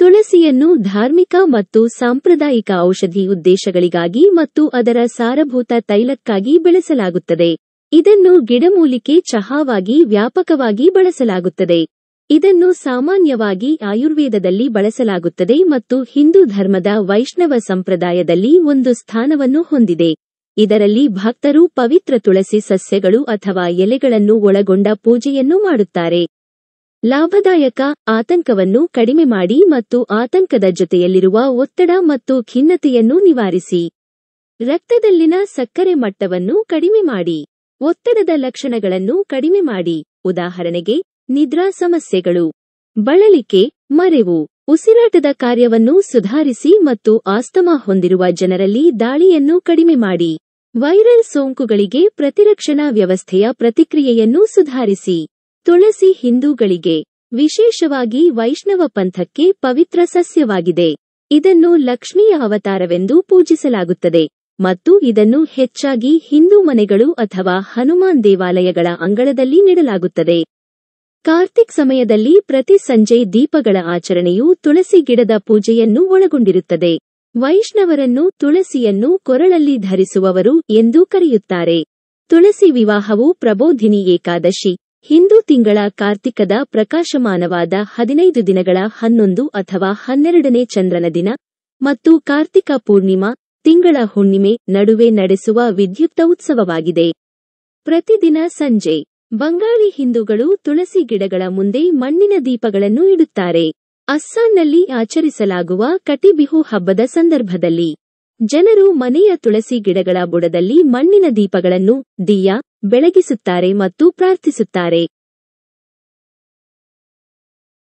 ತುಳಸಿಯನ್ನು ಧಾರ್ಮಿಕ ಮತ್ತು ಸಾಂಪ್ರದಾಯಿಕ ಔಷಧಿ ಉದ್ದೇಶಗಳಿಗಾಗಿ ಮತ್ತು ಅದರ ಸಾರಭೂತ ತೈಲಕ್ಕಾಗಿ ಬೆಳೆಸಲಾಗುತ್ತದೆ. ಇದನ್ನು ಗಿಡಮೂಲಿಕೆ ಚಹಾವಾಗಿ ವ್ಯಾಪಕವಾಗಿ ಬಳಸಲಾಗುತ್ತದೆ. ಇದನ್ನು ಸಾಮಾನ್ಯವಾಗಿ ಆಯುರ್ವೇದದಲ್ಲಿ ಬಳಸಲಾಗುತ್ತದೆ ಮತ್ತು ಹಿಂದೂ ಧರ್ಮದ ವೈಷ್ಣವ ಸಂಪ್ರದಾಯದಲ್ಲಿ ಒಂದು ಸ್ಥಾನವನ್ನು ಹೊಂದಿದೆ. ಇದರಲ್ಲಿ ಭಕ್ತರು ಪವಿತ್ರ ತುಳಸಿ ಸಸ್ಯಗಳು ಅಥವಾ ಎಲೆಗಳನ್ನು ಒಳಗೊಂಡ ಪೂಜೆಯನ್ನು ಮಾಡುತ್ತಾರೆ. ಲಾಭದಾಯಕ ಆತಂಕವನ್ನು ಕಡಿಮೆ ಮಾಡಿ ಮತ್ತು ಆತಂಕದ ಜೊತೆಯಲ್ಲಿರುವ ಒತ್ತಡ ಮತ್ತು ಖಿನ್ನತೆಯನ್ನು ನಿವಾರಿಸಿ. ರಕ್ತದಲ್ಲಿನ ಸಕ್ಕರೆ ಮಟ್ಟವನ್ನು ಕಡಿಮೆ ಮಾಡಿ. ಒತ್ತಡದ ಲಕ್ಷಣಗಳನ್ನು ಕಡಿಮೆ ಮಾಡಿ. ಉದಾಹರಣೆಗೆ, ನಿದ್ರಾ ಸಮಸ್ಯೆಗಳು, ಬಳಲಿಕೆ, ಮರೆವು, ಉಸಿರಾಟದ ಕಾರ್ಯವನ್ನು ಸುಧಾರಿಸಿ ಮತ್ತು ಆಸ್ತಮಾ ಹೊಂದಿರುವ ಜನರಲ್ಲಿ ದಾಳಿಯನ್ನು ಕಡಿಮೆ ಮಾಡಿ. ವೈರಲ್ ಸೋಂಕುಗಳಿಗೆ ಪ್ರತಿರಕ್ಷಣಾ ವ್ಯವಸ್ಥೆಯ ಪ್ರತಿಕ್ರಿಯೆಯನ್ನು ಸುಧಾರಿಸಿ. ತುಳಸಿ ಹಿಂದೂಗಳಿಗೆ, ವಿಶೇಷವಾಗಿ ವೈಷ್ಣವ ಪಂಥಕ್ಕೆ ಪವಿತ್ರ ಸಸ್ಯವಾಗಿದೆ. ಇದನ್ನು ಲಕ್ಷ್ಮಿಯ ಅವತಾರವೆಂದು ಪೂಜಿಸಲಾಗುತ್ತದೆ ಮತ್ತು ಇದನ್ನು ಹೆಚ್ಚಾಗಿ ಹಿಂದೂ ಮನೆಗಳು ಅಥವಾ ಹನುಮಾನ್ ದೇವಾಲಯಗಳ ಅಂಗಳದಲ್ಲಿ ನೆಡಲಾಗುತ್ತದೆ. ಕಾರ್ತಿಕ್ ಸಮಯದಲ್ಲಿ ಪ್ರತಿ ಸಂಜೆ ದೀಪಗಳ ಆಚರಣೆಯು ತುಳಸಿ ಗಿಡದ ಪೂಜೆಯನ್ನು ಒಳಗೊಂಡಿರುತ್ತದೆ. ವೈಷ್ಣವರನ್ನು ತುಳಸಿಯನ್ನು ಕೊರಳಲ್ಲಿ ಧರಿಸುವವರು ಎಂದೂ ಕರೆಯುತ್ತಾರೆ. ತುಳಸಿ ವಿವಾಹವು ಪ್ರಬೋಧಿನಿ ಏಕಾದಶಿ, ಹಿಂದೂ ತಿಂಗಳ ಕಾರ್ತಿಕದ ಪ್ರಕಾಶಮಾನವಾದ 15 ದಿನಗಳ 11 ಅಥವಾ 12ನೇ ಚಂದ್ರನ ದಿನ ಮತ್ತು ಕಾರ್ತಿಕ ಪೂರ್ಣಿಮಾ, ತಿಂಗಳ ಹುಣ್ಣಿಮೆ ನಡುವೆ ನಡೆಸುವ ವಿದ್ಯುಕ್ತ ಉತ್ಸವವಾಗಿದೆ. ಪ್ರತಿದಿನ ಸಂಜೆ ಬಂಗಾಳಿ ಹಿಂದೂಗಳು ತುಳಸಿ ಗಿಡಗಳ ಮುಂದೆ ಮಣ್ಣಿನ ದೀಪಗಳನ್ನು ಇಡುತ್ತಾರೆ. ಅಸ್ಸಾಂನಲ್ಲಿ ಆಚರಿಸಲಾಗುವ ಕಟಿ ಬಿಹು ಹಬ್ಬದ ಸಂದರ್ಭದಲ್ಲಿ ಜನರು ಮನೆಯ ತುಳಸಿ ಗಿಡಗಳ ಬುಡದಲ್ಲಿ ಮಣ್ಣಿನ ದೀಪಗಳನ್ನು ದಿಯಾ ಬೆಳಗಿಸುತ್ತಾರೆ ಮತ್ತು ಪ್ರಾರ್ಥಿಸುತ್ತಾರೆ.